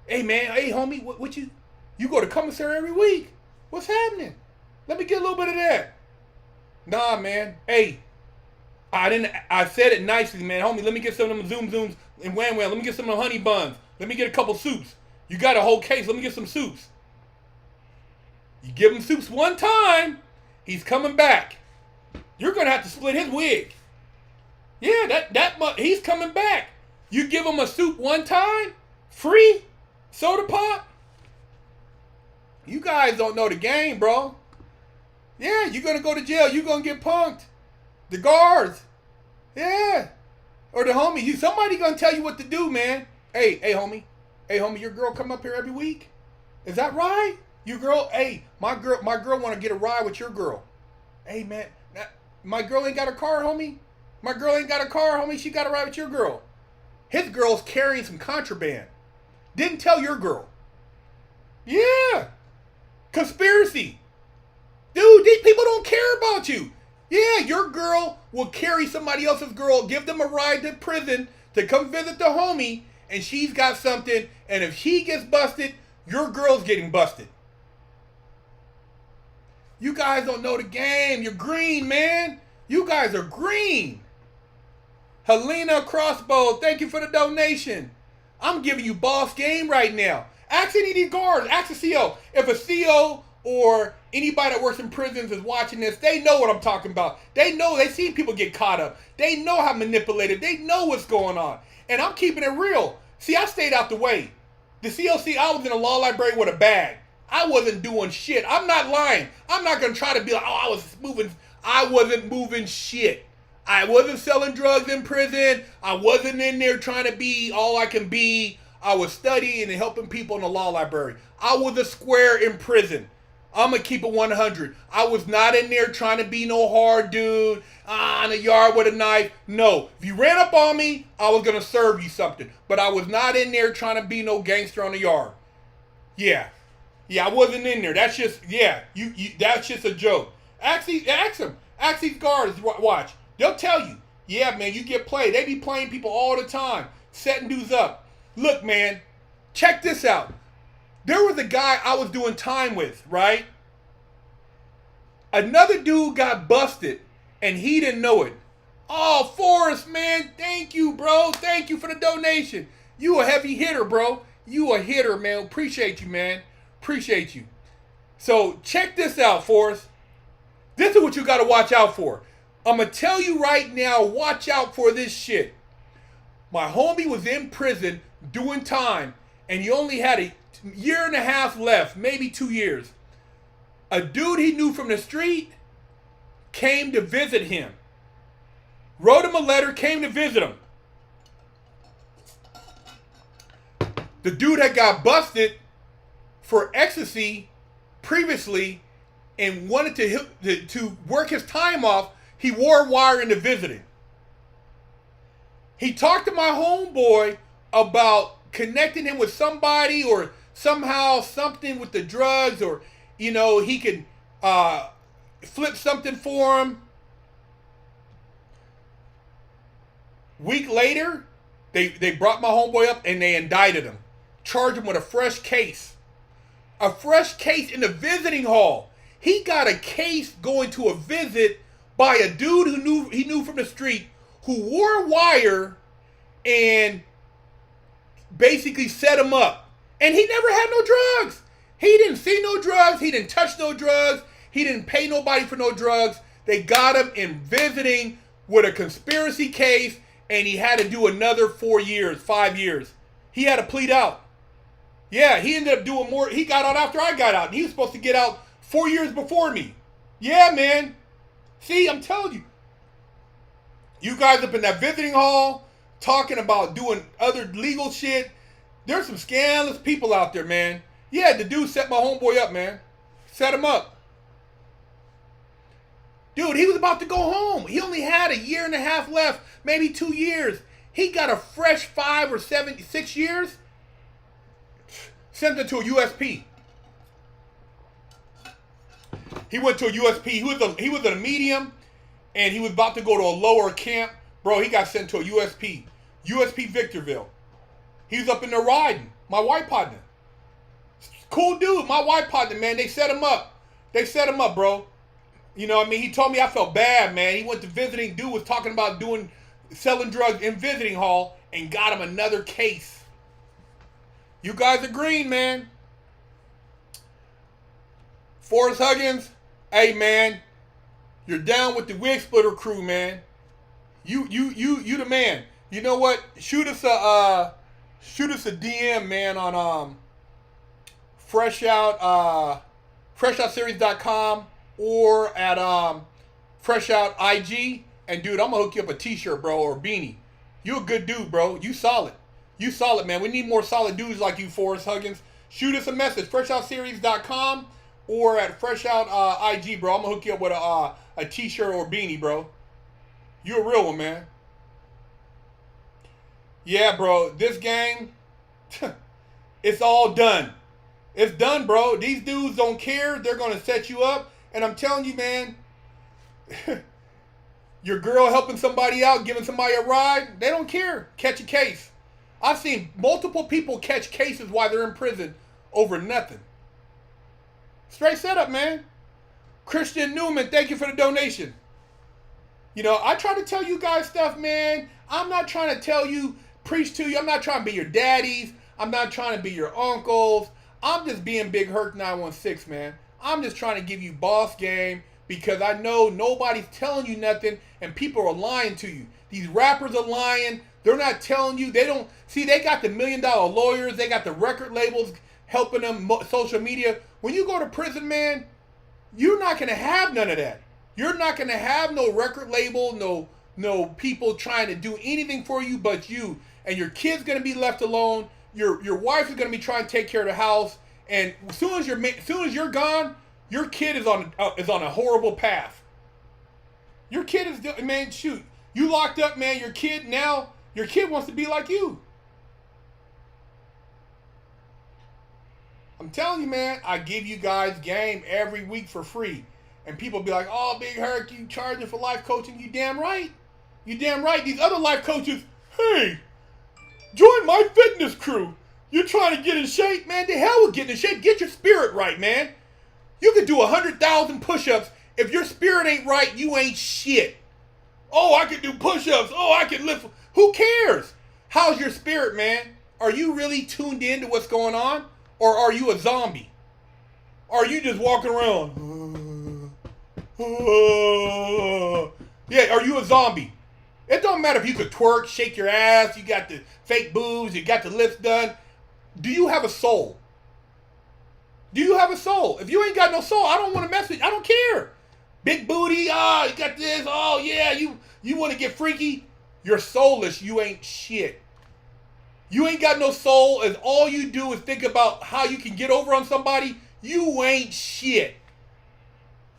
Hey, man. Hey, homie. What you go to commissary every week. What's happening? Let me get a little bit of that. Nah, man. Hey. I said it nicely, man. Homie, let me get some of them Zoom Zooms and Wham Wham. Let me get some of them honey buns. Let me get a couple soups. You got a whole case. Let me get some soups. You give him soups one time, he's coming back. You're going to have to split his wig. Yeah, he's coming back. You give him a soup one time, free, soda pop. You guys don't know the game, bro. Yeah, you're going to go to jail. You're going to get punked. The guards. Yeah. Or the homie. Somebody going to tell you what to do, man. Hey, homie. Hey, homie, your girl come up here every week? Is that right? Your girl, hey, my girl want to get a ride with your girl. Hey, man, my girl ain't got a car, homie. My girl ain't got a car, homie. She got a ride with your girl. His girl's carrying some contraband. Didn't tell your girl. Yeah. Conspiracy. Dude, these people don't care about you. Yeah, your girl will carry somebody else's girl, give them a ride to prison to come visit the homie, and she's got something, and if she gets busted, your girl's getting busted. You guys don't know the game. You're green, man. You guys are green. Helena Crossbow, thank you for the donation. I'm giving you boss game right now. Ask any of these guards. Ask a CO. If a CO or anybody that works in prisons is watching this, they know what I'm talking about. They know, they see people get caught up. They know how manipulated. They know what's going on. And I'm keeping it real. See, I stayed out the way. The CLC, I was in a law library with a bag. I wasn't doing shit. I'm not lying. I'm not going to try to be like, oh, I was moving. I wasn't moving shit. I wasn't selling drugs in prison. I wasn't in there trying to be all I can be. I was studying and helping people in the law library. I was a square in prison. I'm going to keep it 100. I was not in there trying to be no hard dude in the yard with a knife. No. If you ran up on me, I was going to serve you something. But I was not in there trying to be no gangster on the yard. Yeah. Yeah, I wasn't in there. That's just, yeah. That's just a joke. Ask them. Ask these guards. Watch. They'll tell you. Yeah, man, you get played. They be playing people all the time. Setting dudes up. Look, man. Check this out. There was a guy I was doing time with, right? Another dude got busted, and he didn't know it. Oh, Forrest, man, thank you, bro. Thank you for the donation. You a heavy hitter, bro. You a hitter, man. Appreciate you, man. Appreciate you. So check this out, Forrest. This is what you got to watch out for. I'm going to tell you right now, watch out for this shit. My homie was in prison doing time, and he only had a year and a half left, maybe 2 years. A dude he knew from the street came to visit him. Wrote him a letter, came to visit him. The dude had got busted for ecstasy previously and wanted to work his time off. He wore a wire into visiting. He talked to my homeboy about connecting him with somebody or somehow something with the drugs, or, you know, he could flip something for him. Week later, they brought my homeboy up and they indicted him. Charged him with a fresh case. A fresh case in the visiting hall. He got a case going to a visit by a dude he knew from the street, who wore a wire and basically set him up. And he never had no drugs. He didn't see no drugs. He didn't touch no drugs. He didn't pay nobody for no drugs. They got him in visiting with a conspiracy case, and he had to do another 4 years, 5 years. He had to plead out. Yeah, he ended up doing more. He got out after I got out, and he was supposed to get out 4 years before me. Yeah, man. See, I'm telling you. You guys up in that visiting hall talking about doing other legal shit. There's some scandalous people out there, man. Yeah, the dude set my homeboy up, man. Set him up. Dude, he was about to go home. He only had a year and a half left, maybe 2 years. He got a fresh 5 or 6 years. Sent him to a USP. He went to a USP. He was a medium, and he was about to go to a lower camp. Bro, he got sent to a USP. USP Victorville. He was up in there riding. My white partner. Cool dude. My white partner, man. They set him up. They set him up, bro. You know what I mean? He told me I felt bad, man. He went to visiting. Dude was talking about selling drugs in visiting hall and got him another case. You guys are green, man. Forrest Huggins, hey, man. You're down with the Wigsplitter crew, man. You the man. You know what? Shoot us a DM, man, on freshoutseries.com or at freshout IG. And dude, I'm gonna hook you up a t-shirt, bro, or a beanie. You a good dude, bro. You solid. You solid, man. We need more solid dudes like you, Forrest Huggins. Shoot us a message, freshoutseries.com or at freshout IG, bro. I'm gonna hook you up with a t-shirt or a beanie, bro. You a real one, man. Yeah, bro. This game, it's all done. It's done, bro. These dudes don't care. They're gonna set you up. And I'm telling you, man, your girl helping somebody out, giving somebody a ride, they don't care. Catch a case. I've seen multiple people catch cases while they're in prison over nothing. Straight setup, man. Christian Newman, thank you for the donation. You know, I try to tell you guys stuff, man. I'm not trying to tell you, preach to you. I'm not trying to be your daddies. I'm not trying to be your uncles. I'm just being Big Herc 916, man. I'm just trying to give you boss game because I know nobody's telling you nothing and people are lying to you. These rappers are lying. They're not telling you. They don't see. They got the $1 million lawyers. They got the record labels helping them. Social media. When you go to prison, man, you're not gonna have none of that. You're not gonna have no record label, no people trying to do anything for you but you. And your kid's gonna be left alone. Your wife is gonna be trying to take care of the house. And as soon as you're gone, your kid is on a horrible path. Your kid is, man, shoot. You locked up, man. Your kid wants to be like you. I'm telling you, man, I give you guys game every week for free. And people be like, oh, Big Herc, you charging for life coaching. You damn right. You damn right. These other life coaches, hey, join my fitness crew. You're trying to get in shape, man. The hell with getting in shape. Get your spirit right, man. You could do 100,000 push-ups. If your spirit ain't right, you ain't shit. Oh, I can do push-ups. Oh, I can lift. Who cares? How's your spirit, man? Are you really tuned in to what's going on? Or are you a zombie? Are you just walking around? Yeah, are you a zombie? It don't matter if you could twerk, shake your ass, you got the fake boobs, you got the lifts done. Do you have a soul? Do you have a soul? If you ain't got no soul, I don't want to mess with you. I don't care. Big booty, you got this, oh yeah, you want to get freaky. You're soulless, you ain't shit. You ain't got no soul, and all you do is think about how you can get over on somebody. You ain't shit.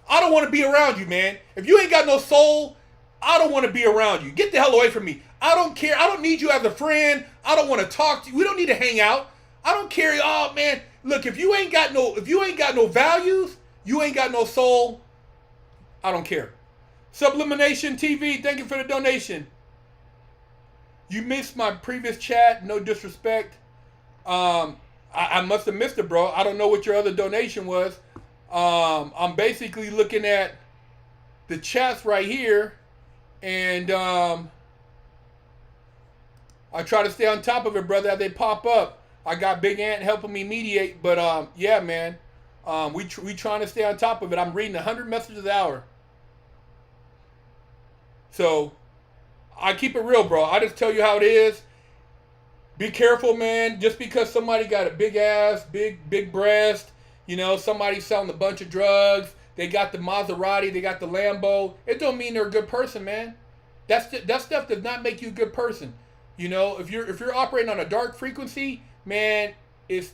I don't want to be around you, man. If you ain't got no soul, I don't want to be around you. Get the hell away from me. I don't care. I don't need you as a friend. I don't want to talk to you. We don't need to hang out. I don't care. Oh man, look, if you ain't got no values, you ain't got no soul, I don't care. Sublimination TV, thank you for the donation. You missed my previous chat, no disrespect. I must have missed it, bro. I don't know what your other donation was. I'm basically looking at the chats right here, and I try to stay on top of it, brother, as they pop up. I got Big Ant helping me mediate, but yeah, man, we trying to stay on top of it. I'm reading 100 messages an hour, so I keep it real, bro. I just tell you how it is. Be careful, man. Just because somebody got a big ass, big breast, you know, somebody selling a bunch of drugs, they got the Maserati, they got the Lambo, it don't mean they're a good person, man. That stuff does not make you a good person. You know, if you're operating on a dark frequency, man, it's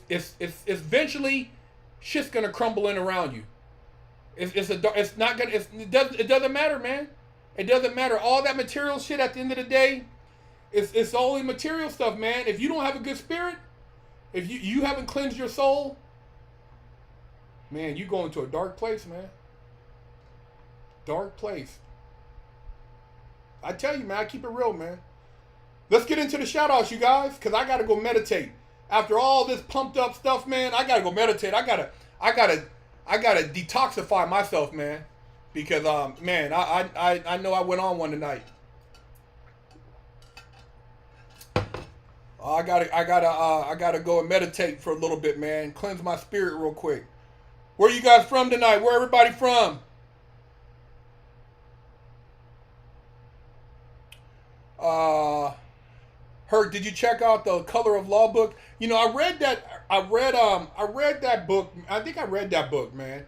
eventually shit's gonna crumble in around you. It doesn't matter, man. It doesn't matter. All that material shit at the end of the day, it's only material stuff, man. If you don't have a good spirit, if you haven't cleansed your soul, man, you go into a dark place, man. Dark place. I tell you, man, I keep it real, man. Let's get into the shout outs, you guys, because I gotta go meditate. After all this pumped up stuff, man, I gotta go meditate. I gotta detoxify myself, man. Because man, I know I went on one tonight. I gotta go and meditate for a little bit, man. Cleanse my spirit real quick. Where you guys from tonight? Where everybody from? Herc, did you check out the Color of Law book? You know, I read that book. I think I read that book, man.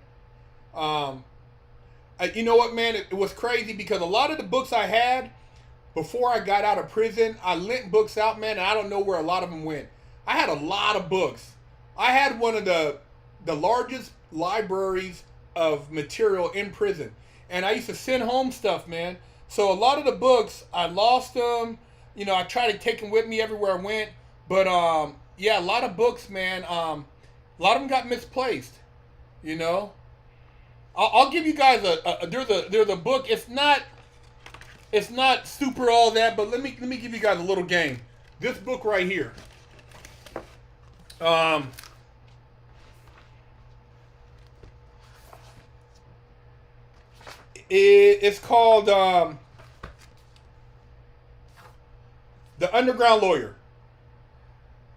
You know what, man? It was crazy because a lot of the books I had before I got out of prison, I lent books out, man, and I don't know where a lot of them went. I had a lot of books. I had one of the largest libraries of material in prison, and I used to send home stuff, man. So a lot of the books, I lost them. You know, I tried to take them with me everywhere I went, but yeah, a lot of books, man. A lot of them got misplaced. You know, I'll give you guys there's a book. It's not super all that, but let me give you guys a little game. This book right here. It's called The Underground Lawyer.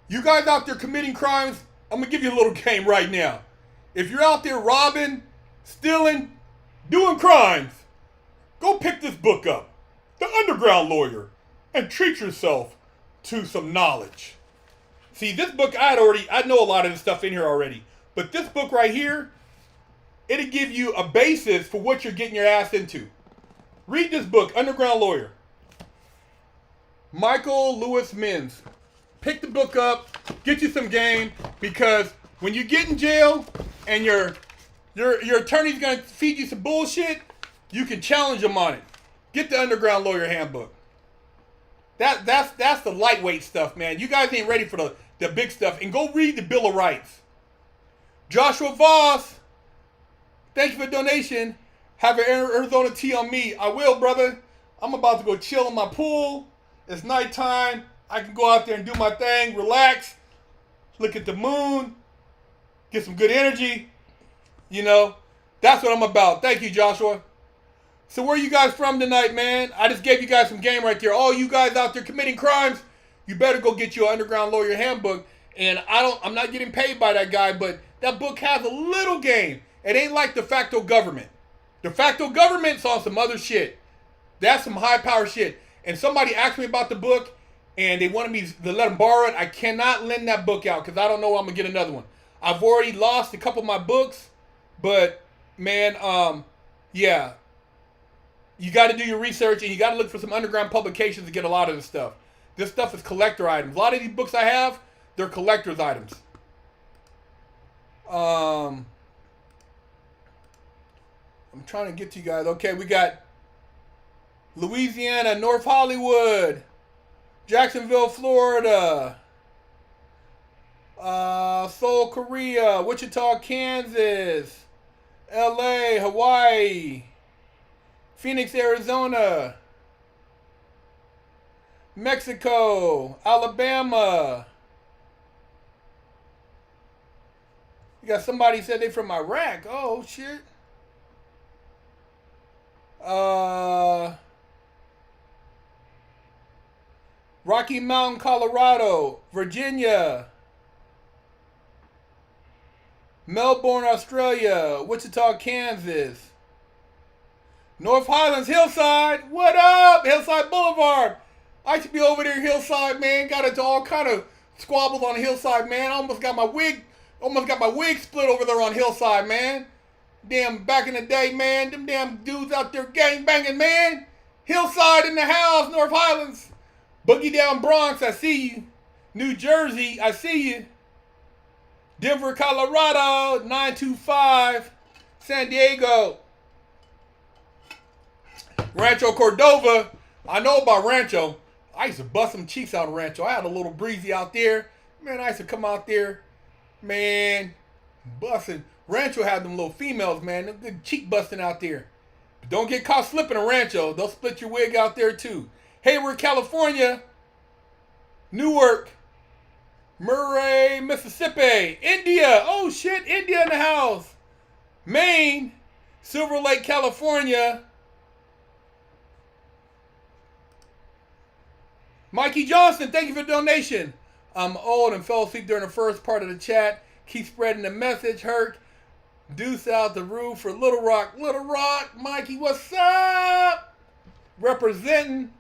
You guys out there committing crimes, I'm going to give you a little game right now. If you're out there robbing, stealing, doing crimes, go pick this book up, The Underground Lawyer, and treat yourself to some knowledge. See, this book, I know a lot of this stuff in here already, but this book right here, it'll give you a basis for what you're getting your ass into. Read this book, Underground Lawyer. Michael Lewis Mins. Pick the book up, get you some game, because when you get in jail and your attorney's gonna feed you some bullshit, you can challenge them on it. Get the Underground Lawyer Handbook. That's the lightweight stuff, man. You guys ain't ready for the big stuff. And go read the Bill of Rights. Joshua Voss, thank you for the donation. Have an Arizona tea on me. I will, brother. I'm about to go chill in my pool. It's nighttime. I can go out there and do my thing, relax, look at the moon, get some good energy. You know, that's what I'm about. Thank you, Joshua. So where are you guys from tonight, man? I just gave you guys some game right there. All you guys out there committing crimes, you better go get you an Underground Lawyer Handbook. And I'm not getting paid by that guy, but that book has a little game. It ain't like de facto government. De facto government's on some other shit. That's some high power shit. And somebody asked me about the book, and they wanted me to let them borrow it. I cannot lend that book out because I don't know when I'm going to get another one. I've already lost a couple of my books, but, man, yeah. You got to do your research, and you got to look for some underground publications to get a lot of this stuff. This stuff is collector items. A lot of these books I have, they're collector's items. I'm trying to get to you guys. Okay, we got Louisiana, North Hollywood, Jacksonville, Florida, Seoul, Korea, Wichita, Kansas, LA, Hawaii, Phoenix, Arizona, Mexico, Alabama. You got somebody said they from Iraq. Oh, shit. Rocky Mountain, Colorado, Virginia, Melbourne, Australia, Wichita, Kansas, North Highlands, Hillside. What up? Hillside Boulevard. I used to be over there, Hillside, man. Got into all kind of squabbles on Hillside, man. I almost got my wig split over there on Hillside, man. Damn, back in the day, man. Them damn dudes out there gang banging, man. Hillside in the house, North Highlands. Boogie down Bronx, I see you. New Jersey, I see you. Denver, Colorado, 925. San Diego. Rancho Cordova. I know about Rancho. I used to bust some cheeks out of Rancho. I had a little breezy out there. Man, I used to come out there. Man, busting. Rancho had them little females, man. Them good cheek busting out there. But don't get caught slipping in Rancho. They'll split your wig out there too. Hayward, California. Newark. Murray, Mississippi. India. Oh shit, India in the house. Maine. Silver Lake, California. Mikey Johnson, thank you for the donation. I'm old and fell asleep during the first part of the chat. Keep spreading the message, Herc. Deuce out the roof for Little Rock. Little Rock, Mikey, what's up? Representing.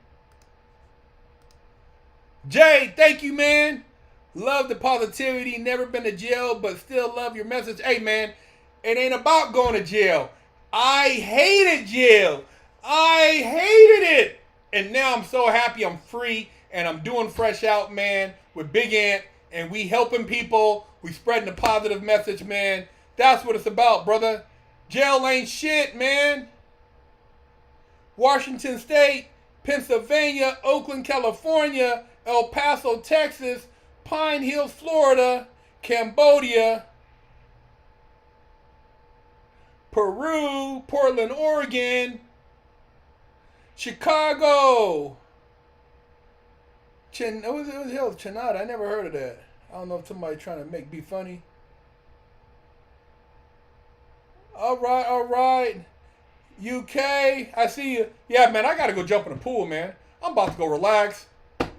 Jay, thank you, man. Love the positivity. Never been to jail, but still love your message. Hey, man, it ain't about going to jail. I hated jail. I hated it. And now I'm so happy I'm free and I'm doing Fresh Out, man, with Big Ant. And we helping people. We spreading a positive message, man. That's what it's about, brother. Jail ain't shit, man. Washington State, Pennsylvania, Oakland, California, El Paso, Texas, Pine Hills, Florida, Cambodia, Peru, Portland, Oregon, Chicago. It was Chinada. I never heard of that. I don't know if somebody trying to be funny. All right. UK, I see you. Yeah, man, I got to go jump in the pool, man. I'm about to go relax,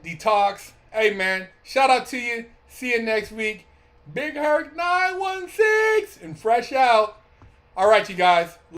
detox. Hey, man, shout out to you. See you next week. Big Herc 916 and fresh out. All right, you guys.